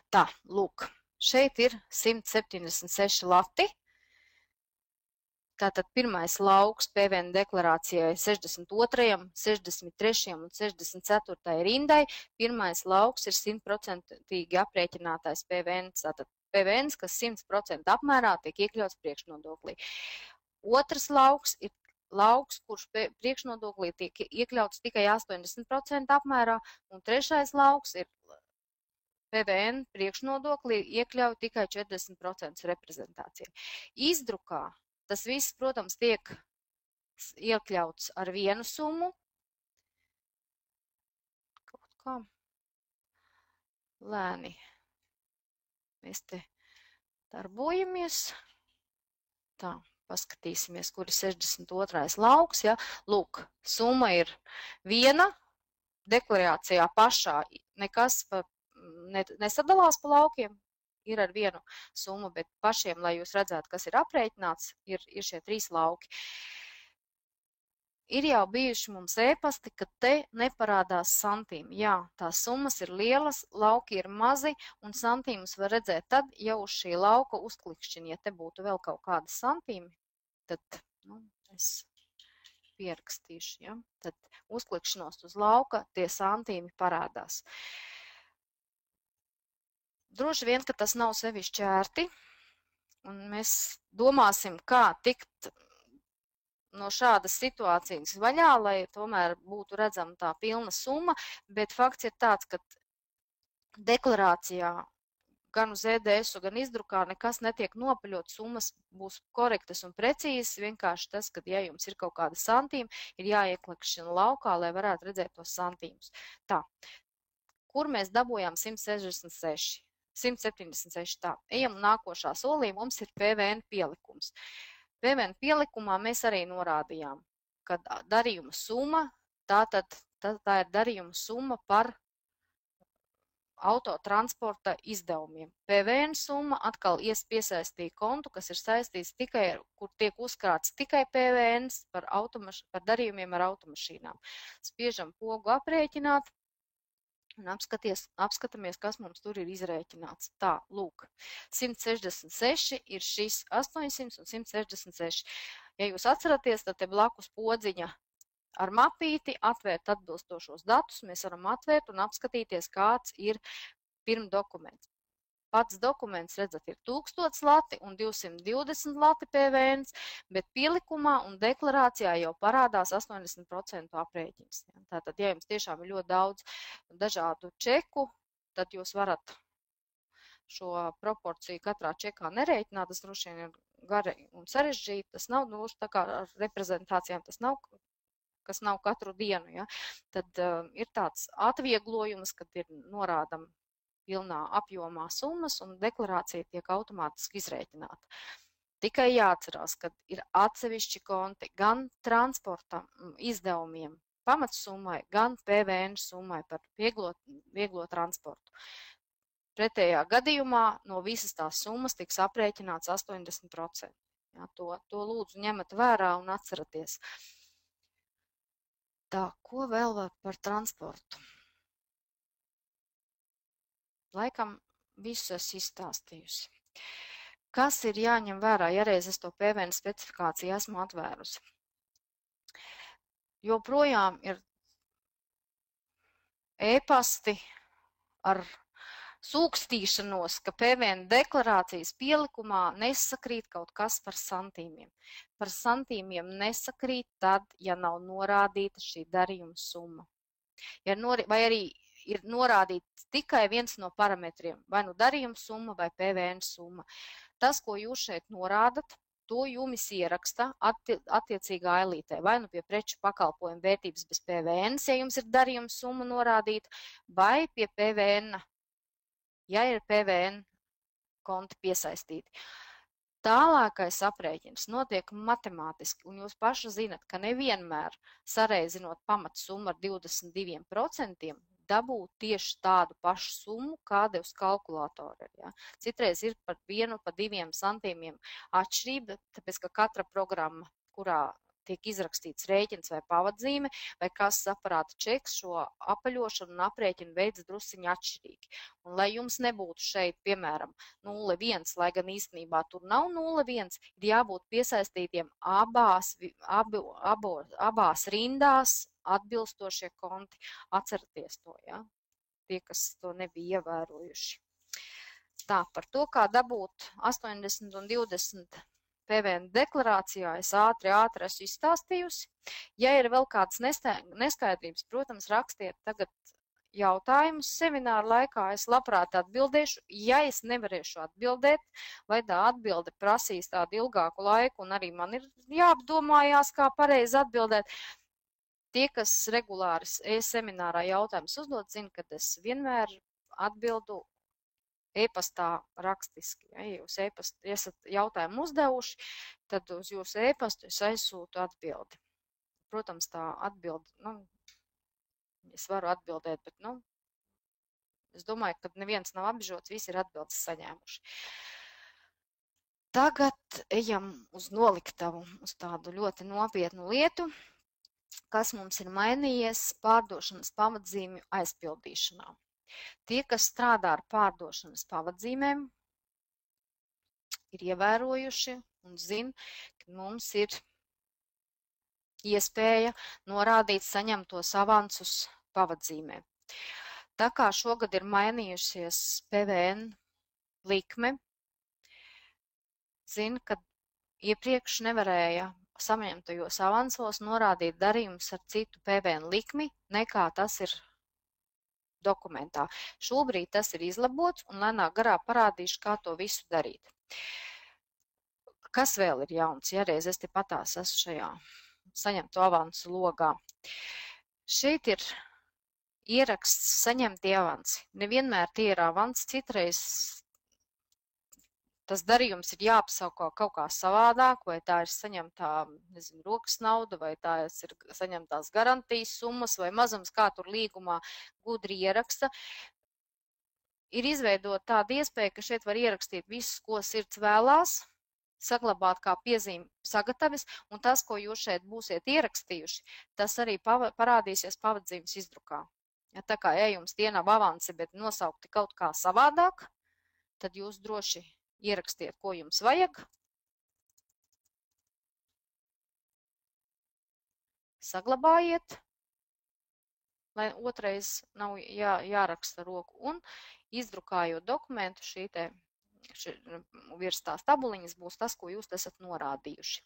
Tā, lūk, šeit ir 176 lati. Tātad pirmais lauks PVN deklarācijai 62., 63. un 64. rindai. Pirmais lauks ir 100% aprēķinātais PVN. Tātad PVN, kas 100% apmērā tiek iekļauts priekšnodoklī. Otrs lauks ir lauks, kurš priekšnodoklī tiek iekļauts tikai 80% apmērā, un trešais lauks ir PVN priekšnodoklī iekļauj tikai 40% reprezentācijai. Izdrukā tas viss, protams, tiek iekļauts ar vienu summu. Kaut kā lēni mēs te darbojamies. Tā, paskatīsimies, kur ir 62. lauks. Ja? Lūk, summa ir viena, deklarācijā pašā nekas nesadalās pa laukiem, ir ar vienu summu, bet pašiem, lai jūs redzētu, kas ir aprēķināts, ir šie 3 lauki. Ir jau bijuši mums ēpasti, ka te neparādās santīmi. Jā, tās summas ir lielas, lauki ir mazi, un santīmus var redzēt tad, ja uz šī lauka uzklikšķina. Ja te būtu vēl kaut kādi santīmi, tad, es pierakstīšu, ja? Tad uzklikšanos uz lauka, tie santīmi parādās. Droši vien, ka tas nav sevišķi ērti, un mēs domāsim, kā tikt no šādas situācijas vaļā, lai tomēr būtu redzama tā pilna summa, bet fakts ir tāds, ka deklarācijā gan uz EDS-u, gan izdrukā nekas netiek nopaļot, summas būs korektas un precīzas, vienkārši tas, ka, ja jums ir kaut kāda santīma, ir jāieklikšana laukā, lai varētu redzēt tos santīmus. Tā, kur mēs dabūjām 176? 176 tā. Ejam nākošā solī, mums ir PVN pielikums. PVN pielikumā mēs arī norādījām, ka darījuma summa, tā ir darījuma summa par autotransporta izdevumiem. PVN summa atkal piesaistīja kontu, kas ir saistīts tikai, kur tiek uzkrāts tikai PVN par darījumiem ar automašīnām. Spiežam pogu aprēķināt. Un apskatāmies, kas mums tur ir izrēķināts. Tā, lūk, 166 ir šis 800 un 166. Ja jūs atceraties, tad te blakus podziņa ar mapīti atvērt atbilstošos datus, mēs varam atvērt un apskatīties, kāds ir pirmdokuments. Pats dokuments, redzat, ir 1000 lati un 220 lati PVN, bet pielikumā un deklarācijā jau parādās 80% aprēķins. Tātad, ja jums tiešām ir ļoti daudz dažādu čeku, tad jūs varat šo proporciju katrā čekā nerēķināt. Tas droši vien ir gari un sarežģīti. Tas nav tā kā ar reprezentācijām, tas nav, kas nav katru dienu. Ja? Tad ir tāds atvieglojums, kad ir norādam pilnā apjomā summas un deklarācija tiek automātiski izrēķināta. Tikai jāatcerās, ka ir atsevišķi konti gan transporta izdevumiem pamatsummai, gan PVN summai par vieglo transportu. Pretējā gadījumā no visas tās summas tiks aprēķināts 80%. Jā, to lūdzu ņemat vērā un atceraties. Tā, ko vēl par transportu? Laikam visu esmu izstāstījusi. Kas ir jāņem vērā, ja reiz es to PVN specifikāciju esmu atvērusi? Joprojām ir ēpasti ar sūkstīšanos, ka PVN deklarācijas pielikumā nesakrīt kaut kas par santīmiem. Par santīmiem nesakrīt tad, ja nav norādīta šī darījuma summa. Vai arī ir norādīts tikai viens no parametriem, vai nu darījuma summa vai PVN summa. Tas, ko jūs šeit norādat, to jums ieraksta attiecīgā ailītē, vai nu pie preču pakalpojumu vērtības bez PVN, ja jums ir darījuma summa norādīta, vai pie PVN, ja ir PVN konti piesaistīti. Tālākais aprēķins notiek matemātiski, un jūs paši zinat, ka nevienmēr sareizinot pamatsummu ar 22%, dabūt tieši tādu pašu summu, kāda uz kalkulātora ir. Ja? Citreiz ir par 1, pa 2 santīmiem atšķirība, tāpēc, ka katra programma, kurā tiek izrakstīts rēķins vai pavadzīme, vai kases aparāta čeks, šo apaļošanu un aprēķinu veids drusciņi atšķirīgi. Un, lai jums nebūtu šeit, piemēram, 0,1, lai gan īstenībā tur nav 0,1, ir jābūt piesaistītiem abās rindās atbilstošie konti. Atcerieties to, ja? Tie, kas to nebija ievērojuši. Tā, par to, kā dabūt 80 un 20 PVN deklarācijā, es ātri esmu izstāstījusi. Ja ir vēl kādas neskaidrības, protams, rakstiet tagad jautājumus semināra laikā, es labprāt atbildēšu. Ja es nevarēšu atbildēt, vai tā atbilde prasīs tādu ilgāku laiku, un arī man ir jāapdomājās, kā pareizi atbildēt, tie, kas regulāri seminārā jautājumus uzdod, zina, ka es vienmēr atbildu e-pastā rakstiski. Ja jūs esat jautājumu uzdevuši, tad uz jūsu e-pastu es aizsūtu atbildi. Protams, tā atbildi, es varu atbildēt, bet, es domāju, ka neviens nav apžots, visi ir atbildes saņēmuši. Tagad ejam uz noliktavu, uz tādu ļoti nopietnu lietu, kas mums ir mainījies pārdošanas pavadzīmju aizpildīšanā. Tie, kas strādā ar pārdošanas pavadzīmēm, ir ievērojuši un zina, ka mums ir iespēja norādīt saņemtos avansus pavadzīmē. Tā kā šogad ir mainījusies PVN likme, zina, ka iepriekš nevarēja saņemtajos avansos norādīt darījumus ar citu PVN likmi, nekā tas ir dokumentā. Šobrīd tas ir izlabots un lēnā garā parādīšu, kā to visu darīt. Kas vēl ir jauns? Ja reiz es te patās esmu šajā saņemto avansu logā. Šeit ir ieraksts saņemtie avansi. Nevienmēr tie ir avansi, citreiz tas darījums ir jāapsauko kaut kā savādāk, vai tā ir saņemtā, nezinu, rokas nauda, vai tā ir saņemtās garantijas summas, vai mazums, kā tur līgumā gudri ieraksta. Ir izveidot tādu iespēju, ka šeit var ierakstīt visus, ko sirds vēlās, saglabāt kā piezīmi sagatavis, un tas, ko jūs šeit būsiet ierakstījuši, tas arī parādīsies pavadzīmes izdrukā. Ja tā kā jums tie nav avansi, bet nosaukti kaut kā savādāk, tad jūs droši ierakstiet, ko jums vajag. Saglabājiet, lai otrais nav jāraksta roku, un izdrukājot dokumentu, virs tās tabuliņas būs tas, ko jūs esat norādījuši.